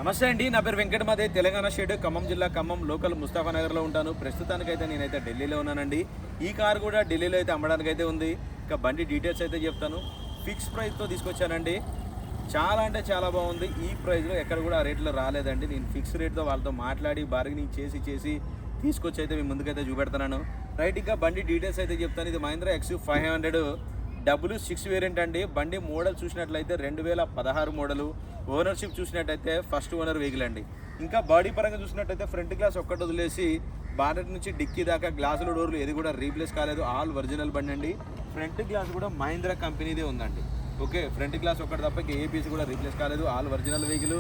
నమస్తే అండి, నా పేరు వెంకటమాదే. తెలంగాణ స్టేట్ ఖమ్మం జిల్లా ఖమ్మం లోకల్ ముస్తాఫానగర్లో ఉంటాను. ప్రస్తుతానికైతే నేనైతే ఢిల్లీలో ఉన్నానండి. ఈ కార్ కూడా ఢిల్లీలో అయితే అమ్మడానికైతే ఉంది. ఇక బండి డీటెయిల్స్ అయితే చెప్తాను. ఫిక్స్ ప్రైస్తో తీసుకొచ్చానండి. చాలా అంటే చాలా బాగుంది. ఈ ప్రైస్లో ఎక్కడ కూడా ఆ రేట్లో రాలేదండి. నేను ఫిక్స్ రేట్తో వాళ్ళతో మాట్లాడి బార్గెనింగ్ చేసి తీసుకొచ్చి అయితే మీ ముందుకైతే చూపెడతాను. రైట్, ఇంకా బండి డీటెయిల్స్ అయితే చెప్తాను. ఇది మహీంద్రా XU500 W6 వేరియంట్ అండి. బండి మోడల్ చూసినట్లయితే 2016 మోడలు. ఓనర్షిప్ చూసినట్టయితే ఫస్ట్ ఓనర్ వెహికల్ అండి. ఇంకా బాడీ పరంగా చూసినట్టయితే ఫ్రంట్ గ్లాస్ ఒక్కటి వదిలేసి బానెట్ నుంచి డిక్కీ దాకా గ్లాసులు డోర్లు ఏది కూడా రీప్లేస్ కాలేదు. ఆల్ ఒరిజినల్ బండి అండి. ఫ్రంట్ గ్లాస్ కూడా మహీంద్రా కంపెనీదే ఉందండి. ఓకే, ఫ్రంట్ గ్లాస్ ఒక్కటి తప్ప ఏ పీస్ కూడా రీప్లేస్ కాలేదు. All original vehicle.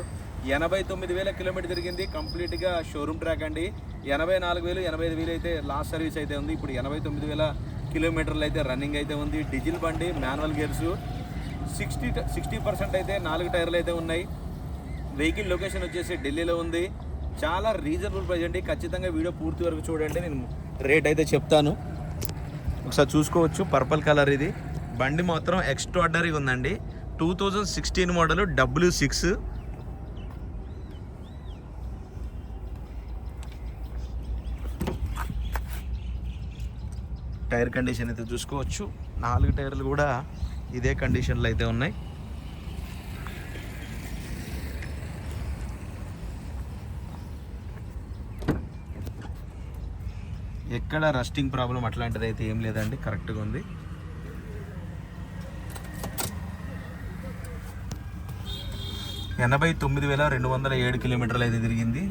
89,000 కిలోమీటర్ తిరిగింది. కంప్లీట్గా షోరూమ్ ట్రాక్ అండి. 84,000 85,000 అయితే లాస్ట్ సర్వీస్ అయితే ఉంది. ఇప్పుడు 89,000 కిలోమీటర్లు అయితే రన్నింగ్ అయితే ఉంది. డీజిల్ బండి, మాన్యువల్ గేర్స్. 60% అయితే 4 టైర్లు అయితే ఉన్నాయి. వెహికల్ లొకేషన్ వచ్చేసి ఢిల్లీలో ఉంది. చాలా రీజనబుల్ ప్రైస్ అండి. ఖచ్చితంగా వీడియో పూర్తి వరకు చూడండి, నేను రేట్ అయితే చెప్తాను. ఒకసారి చూసుకోవచ్చు. పర్పుల్ కలర్ ఇది. బండి మాత్రం ఎక్స్ట్రాడినరీగా ఉందండి. 2016 మోడల్ W6. టైర్ కండిషన్ అయితే చూసుకోవచ్చు. 4 టైర్లు కూడా ఇదే కండిషన్లో అయితే ఉన్నాయి. ఎక్కడ రస్టింగ్ ప్రాబ్లం అట్లాంటిది అయితే ఏం లేదండి, కరెక్ట్గా ఉంది. ఎనభై 89,207 కిలోమీటర్లు అయితే తిరిగింది.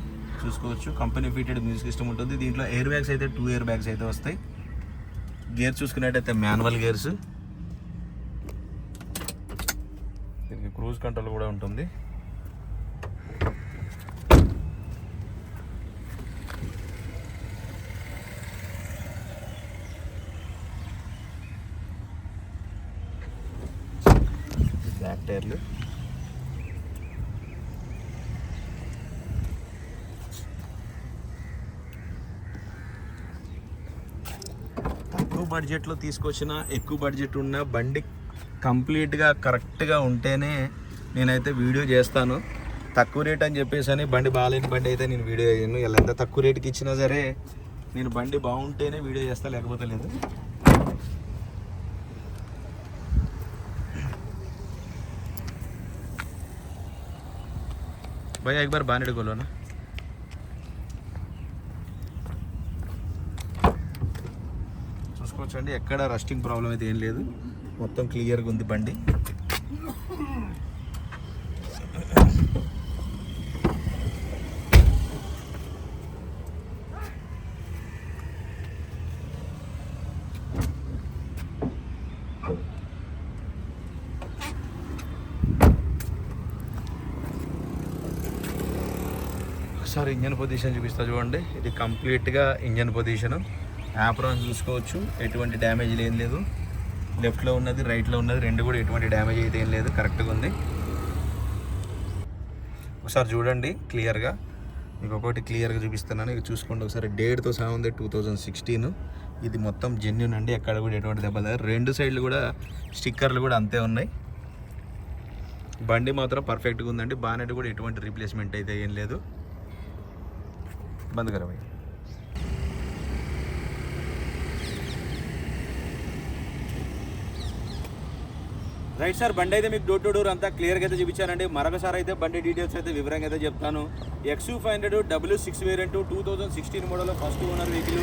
చూసుకోవచ్చు. కంపెనీ ఫిటెడ్ మ్యూజిక్ సిస్టమ్ ఉంటుంది. దీంట్లో ఎయిర్ బ్యాగ్స్ అయితే 2 ఎయిర్ బ్యాగ్స్ అయితే వస్తాయి. గేర్ చూసుకున్నట్టయితే మాన్యువల్ గేర్స్. దీనికి క్రూజ్ కంట్రోల్ కూడా ఉంటుంది. బ్లాక్ టైర్లు. తక్కువ బడ్జెట్లో తీసుకొచ్చిన, ఎక్కువ బడ్జెట్ ఉన్న బండి కంప్లీట్గా కరెక్ట్గా ఉంటేనే నేనైతే వీడియో చేస్తాను. తక్కువ రేట్ అని చెప్పేసి అని బండి బాగాలేని బండి అయితే నేను వీడియో చేయను. ఇలా ఎంత తక్కువ రేట్కి ఇచ్చినా సరే నేను బండి బాగుంటేనే వీడియో చేస్తా, లేకపోతే లేదు. भैया एक बार बानेट खोलो ना. చూసుకోవచ్చండి, ఎక్కడ రస్టింగ్ ప్రాబ్లం అయితే ఏం లేదు. మొత్తం క్లియర్గా ఉంది బండి. ఒకసారి ఇంజన్ పొజిషన్ చూపిస్తా చూడండి. ఇది కంప్లీట్గా ఇంజన్ పొజిషన్. యాప్రాన్ చూసుకోవచ్చు, ఎటువంటి డ్యామేజ్ ఏం లేదు. లెఫ్ట్లో ఉన్నది, రైట్లో ఉన్నది, రెండు కూడా ఎటువంటి డ్యామేజ్ అయితే ఏం లేదు, కరెక్ట్గా ఉంది. ఒకసారి చూడండి క్లియర్గా, మీకు ఒకటి క్లియర్గా చూపిస్తున్నాను. ఇది చూసుకోండి ఒకసారి. డేట్తో సహా ఉంది 2016. ఇది మొత్తం జెన్యూన్ అండి, ఎక్కడ కూడా ఎటువంటి దెబ్బ లేదు. రెండు సైడ్లు కూడా స్టిక్కర్లు కూడా అంతే ఉన్నాయి. బండి మాత్రం పర్ఫెక్ట్గా ఉందండి. బానెట్ కూడా ఎటువంటి రీప్లేస్మెంట్ అయితే ఏం లేదు. బంద్ కరా భయ్. రైట్ సార్, బండి అయితే మీకు డోర్ టు డోర్ అంతా క్లియర్గా అయితే చూపించానండి. మరొకసారి అయితే బండి డీటెయిల్స్ అయితే వివరంగా అయితే చెప్తాను. XU500 W6 variant 2016 model, first owner vehicle.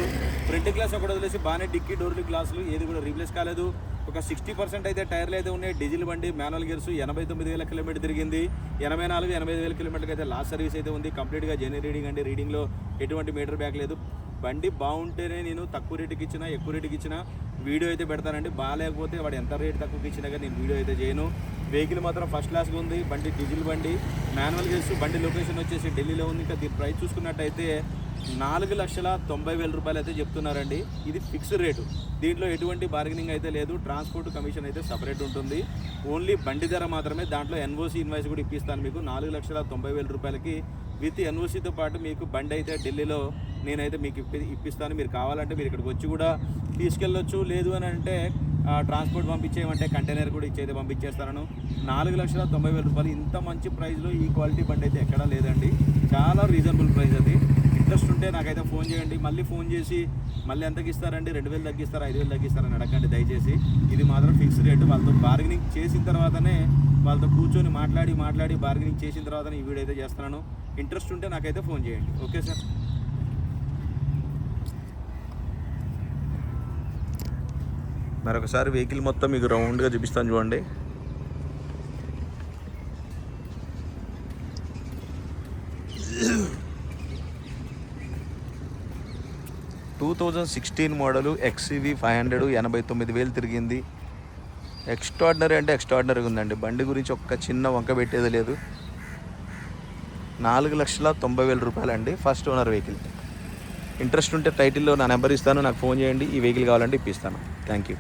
Front glass ఒకటి వదిలేసి బానెట్, డిక్కీ డోర్లు, గ్లాసులు ఏది కూడా రీప్లేస్ కాలేదు. ఒక 60% అయితే టైర్లు అయితే ఉన్నాయి. డీజిల్ బండి, మాన్యువల్ గేర్స్. 89,000 కిలోమీటర్ తిరిగింది. 84,000 85,000 అయితే లాస్ట్ సర్వీస్ అయితే ఉంది. కంప్లీట్గా జెన్యూన్ రీడింగ్ అండి. రీడింగ్లో ఎటువంటి మీటర్ బ్యాక్ లేదు. బండి బాగుంటేనే నేను తక్కువ రేటుకి ఇచ్చినా, ఎక్కువ రేటుకి ఇచ్చినా వీడియో అయితే పెడతానండి. బాగాలేకపోతే వాడు ఎంత రేటు తక్కువకి ఇచ్చినా కానీ నేను వీడియో అయితే చేయను. వెహికల్ మాత్రం ఫస్ట్ క్లాస్గా ఉంది. బండి డీజిల్ బండి, మాన్యువల్ గేర్స్. బండి లొకేషన్ వచ్చేసి ఢిల్లీలో ఉంది. ఇంకా దీని ప్రైస్ చూసుకున్నట్టయితే 4,90,000 రూపాయలు అయితే చెప్తున్నారండి. ఇది ఫిక్స్డ్ రేటు. దీంట్లో ఎటువంటి బార్గెనింగ్ అయితే లేదు. ట్రాన్స్పోర్ట్ కమిషన్ అయితే సపరేట్ ఉంటుంది. ఓన్లీ బండి ధర మాత్రమే. దాంట్లో ఎన్ఓసి ఇన్వాయిస్ కూడా ఇప్పిస్తాను మీకు. 4,90,000 రూపాయలకి విత్ ఎన్ఓసితో పాటు మీకు బండి అయితే ఢిల్లీలో నేనైతే మీకు ఇప్పిస్తాను. మీరు కావాలంటే మీరు ఇక్కడికి వచ్చి కూడా తీసుకెళ్ళొచ్చు. లేదు అని అంటే ట్రాన్స్పోర్ట్ పంపించేయమంటే కంటైనర్ కూడా ఇచ్చేది పంపించేస్తాను. 4,90,000 రూపాయలు. ఇంత మంచి ప్రైస్లో ఈ క్వాలిటీ బండి అయితే ఎక్కడా లేదండి. చాలా రీజనబుల్ ప్రైస్ అది. ఇంట్రెస్ట్ ఉంటే నాకైతే ఫోన్ చేయండి. మళ్ళీ ఫోన్ చేసి మళ్ళీ ఎంతకి ఇస్తారండి, 2,000 తగ్గిస్తారా, 5,000 తగ్గిస్తారని అడగండి దయచేసి. ఇది మాత్రం ఫిక్స్ రేటు. వాళ్ళతో బార్గెనింగ్ చేసిన తర్వాతనే, వాళ్ళతో కూర్చొని మాట్లాడి బార్గెనింగ్ చేసిన తర్వాతనే ఈ వీడియో అయితే చేస్తున్నాను. ఇంట్రెస్ట్ ఉంటే నాకైతే ఫోన్ చేయండి. Okay sir. మరొకసారి వెహికల్ మొత్తం మీకు రౌండ్గా చూపిస్తాను చూడండి. టూ 2016 మోడలు XCV 500, 89,000 తిరిగింది. ఎక్స్ట్రాడినరీ అంటే ఎక్స్ట్రాడినరీగా ఉందండి. బండి గురించి ఒక్క చిన్న వంక పెట్టేది లేదు. 4,90,000 రూపాయలు అండి. First owner vehicle. ఇంట్రెస్ట్ ఉంటే టైటిల్లో నా నెంబర్ ఇస్తాను, నాకు ఫోన్ చేయండి. ఈ వెహికల్ కావాలంటే ఇప్పిస్తాను. Thank you.